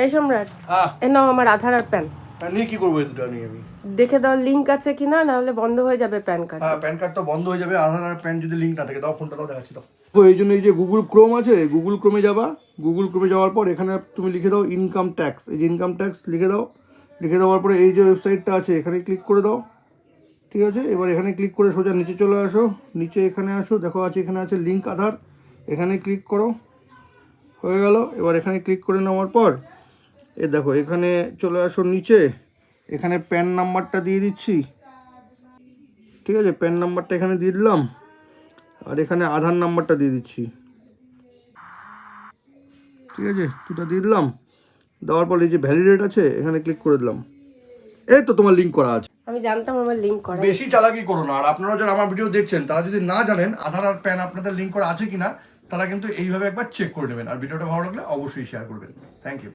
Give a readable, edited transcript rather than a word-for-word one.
এই সম্রাট, এ নাও আমার আধার আর প্যান। নিয়ে কি করবো এই দুটো নিয়ে আমি? দেখে দাও লিংক আছে কিনা, না হলে বন্ধ হয়ে যাবে প্যান কার্ড। হ্যাঁ, প্যান কার্ড তো বন্ধ হয়ে যাবে, আধার আর প্যান যদি লিঙ্ক না থাকে। দাও ফোনটা, দাও দেখাচ্ছি। দাও এই জন্য এই যে গুগল ক্রোম আছে, গুগল ক্রোমে যাবা। গুগল ক্রোমে যাওয়ার পর এখানে তুমি লিখে দাও ইনকাম ট্যাক্স। এই যে ইনকাম ট্যাক্স লিখে দাও। লিখে দেওয়ার পরে এই যে ওয়েবসাইটটা আছে এখানে ক্লিক করে দাও। ঠিক আছে, এবার এখানে ক্লিক করে সোজা নিচে চলে আসো। নিচে এখানে আসো, দেখো আছে এখানে আছে লিঙ্ক আধার, এখানে ক্লিক করো। হয়ে গেল। এবার এখানে ক্লিক করে নেওয়ার পর এ দেখো এখানে চলে আসো নিচে, এখানে প্যান নাম্বারটা দিয়ে দিচ্ছি। ঠিক আছে, প্যান নাম্বারটা এখানে দিয়ে দিলাম, আর এখানে আধার নাম্বারটা দিয়ে দিচ্ছি। ঠিক আছে, দুটো দিয়ে দিলাম। দেওয়ার পর এই যে ভ্যালিডেট আছে এখানে ক্লিক করে দিলাম। এই তো তোমার লিঙ্ক করা আছে। আমি জানতাম আমার লিংক করা। বেশি চালাকি করো না। আর আপনারা যারা আমার ভিডিও দেখছেন তারা যদি না জানেন আধার আর প্যান আপনাদের লিঙ্ক করা আছে কিনা, তারা কিন্তু এইভাবে একবার চেক করে নেবেন। আর ভিডিওটা ভালো লাগলে অবশ্যই শেয়ার করবেন। Thank you.